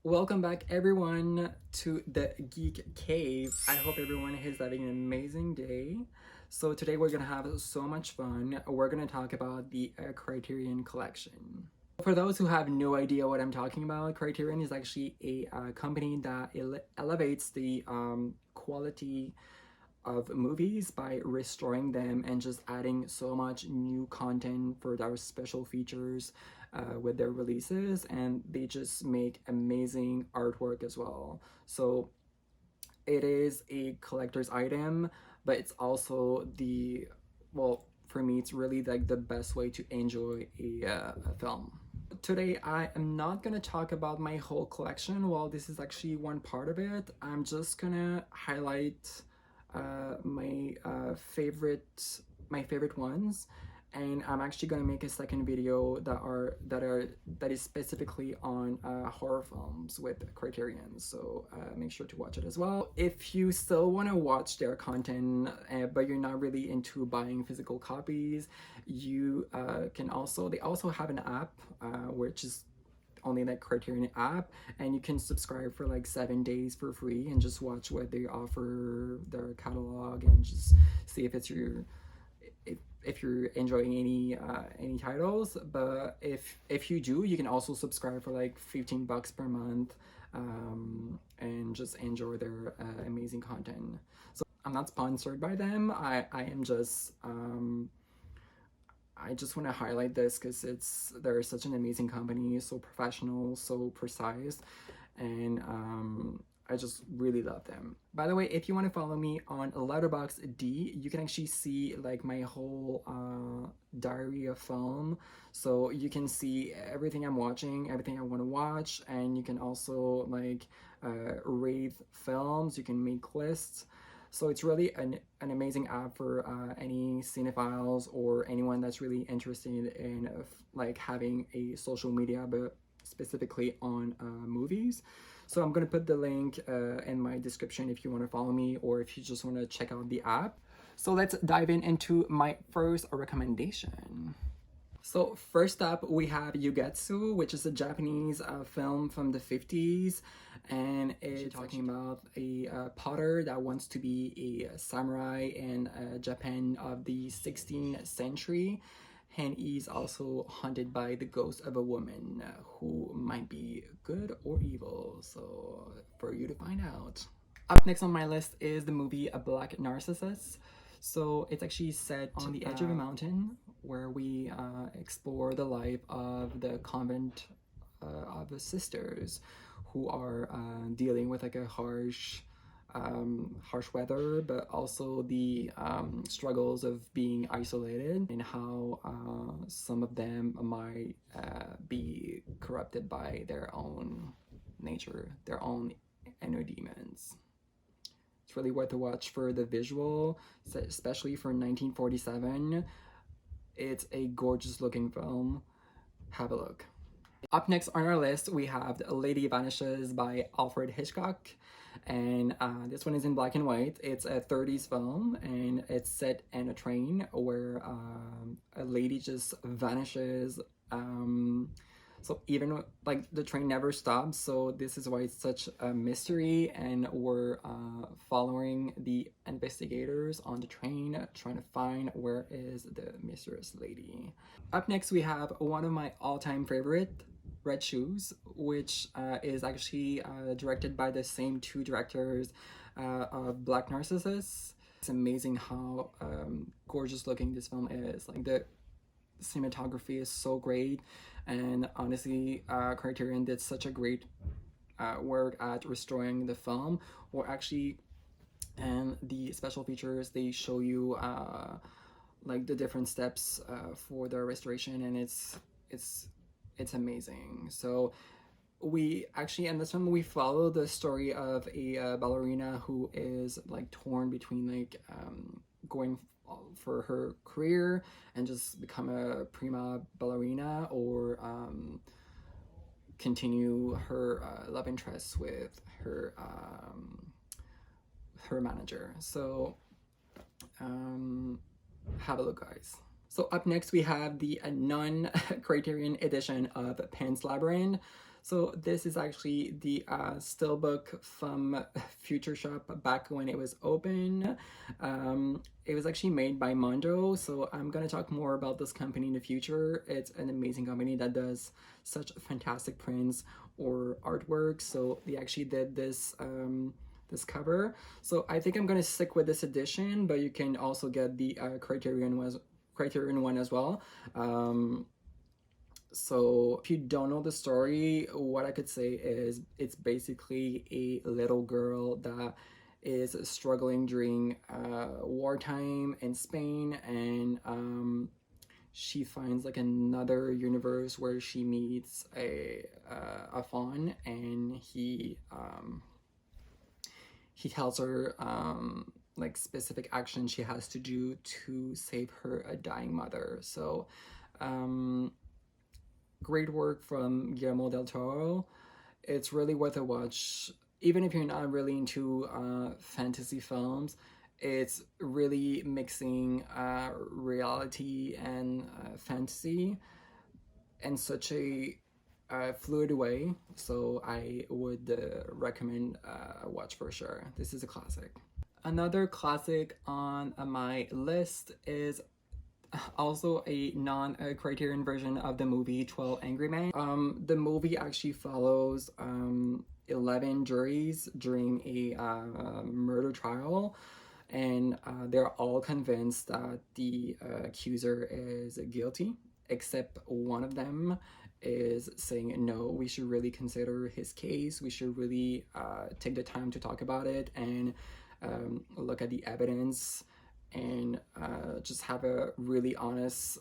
Welcome back everyone to the Geek Cave. I hope everyone is having an amazing day. So today we're gonna have so much fun. We're gonna talk about the Criterion collection. For those who have no idea what I'm talking about, Criterion is actually a company that elevates the quality of movies by restoring them and just adding so much new content for their special features with their releases, and they just make amazing artwork as well. So it is a collector's item, but it's also for me it's really like the best way to enjoy a film. Today I am not gonna talk about my whole collection. Well, this is actually one part of it. I'm just gonna highlight my favorite ones, and I'm actually gonna make a second video that is specifically on horror films with Criterion. So make sure to watch it as well. If you still want to watch their content, but you're not really into buying physical copies, you they also have an app which is only that Criterion app, and you can subscribe for like 7 days for free and just watch what they offer, their catalog, and just see if you're enjoying any titles. But if you do, you can also subscribe for like $15 per month, and just enjoy their amazing content. So I'm not sponsored by them. I just want to highlight this because they're such an amazing company, so professional, so precise, and I just really love them. By the way, if you want to follow me on Letterboxd, you can actually see like my whole diary of film, so you can see everything I'm watching, everything I want to watch, and you can also like rate films, you can make lists. So it's really an amazing app for any cinephiles or anyone that's really interested in like having a social media, but specifically on movies. So I'm gonna put the link in my description if you want to follow me, or if you just want to check out the app. So let's dive into my first recommendation. So first up, we have Yugetsu, which is a Japanese film from the 50s, and it's talking about a potter that wants to be a samurai in Japan of the 16th century, and he's also haunted by the ghost of a woman who might be good or evil, so for you to find out. Up next on my list is the movie A Black Narcissus. So it's actually set on the edge of a mountain where we explore the life of the convent of the sisters who are dealing with like a harsh weather, but also the struggles of being isolated, and how some of them might be corrupted by their own nature, their own inner demons. It's really worth a watch for the visual, especially for 1947. It's a gorgeous looking film. Have a look. Up next on our list, we have Lady Vanishes by Alfred Hitchcock. And this one is in black and white. It's a 30s film, and it's set in a train where a lady just vanishes. So even like the train never stops, so this is why it's such a mystery, and we're following the investigators on the train trying to find where is the mysterious lady. Up next, we have one of my all-time favorite, Red Shoes, which is actually directed by the same two directors of Black Narcissus. It's amazing how gorgeous looking this film is. Like the cinematography is so great, and honestly Criterion did such a great work at restoring the film. Or actually, and the special features, they show you like the different steps for the restoration, and it's amazing. So we actually, in this one, we follow the story of a ballerina who is like torn between like going for her career and just become a prima ballerina, or continue her love interest with her manager. So have a look, guys. So up next we have the non-Criterion edition of Pan's Labyrinth. So this is actually the steelbook from Future Shop back when it was open. It was actually made by Mondo, so I'm gonna talk more about this company in the future. It's an amazing company that does such fantastic prints or artwork. So they actually did this cover. So I think I'm gonna stick with this edition, but you can also get the Criterion one as well. So if you don't know the story, what I could say is it's basically a little girl that is struggling during wartime in Spain, and she finds like another universe where she meets a faun, and he tells her like specific action she has to do to save her a dying mother. So great work from Guillermo del Toro. It's really worth a watch, even if you're not really into fantasy films. It's really mixing reality and fantasy in such a fluid way. So I would recommend a watch for sure. This is a classic. Another classic on my list is also a non-Criterion version of the movie 12 Angry Men. The movie actually follows 11 juries during a murder trial, and they're all convinced that the accuser is guilty, except one of them is saying, no, we should really consider his case. We should really take the time to talk about it and look at the evidence and just have a really honest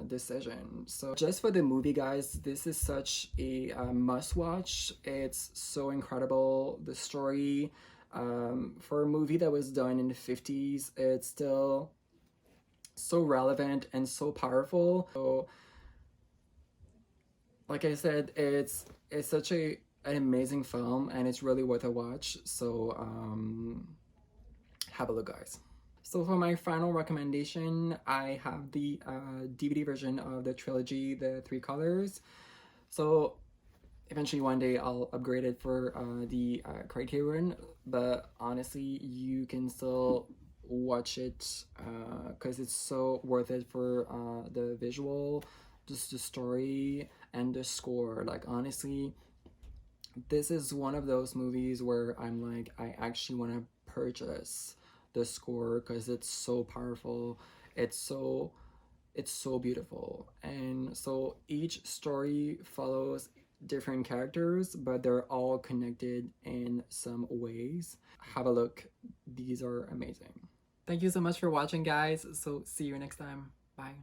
decision. So just for the movie, guys, this is such a must watch. It's so incredible. The story, for a movie that was done in the 50s, it's still so relevant and so powerful. So like I said, it's such an amazing film, and it's really worth a watch. So have a look, guys. So for my final recommendation, I have the DVD version of the trilogy, The Three Colors. So eventually one day I'll upgrade it for the Criterion, but honestly, you can still watch it because it's so worth it for the visual, just the story, and the score. Like honestly, this is one of those movies where I'm like, I actually want to purchase the score because it's so powerful. It's so beautiful, and so each story follows different characters, but they're all connected in some ways. Have a look. These are amazing. Thank you so much for watching, guys. So see you next time. Bye.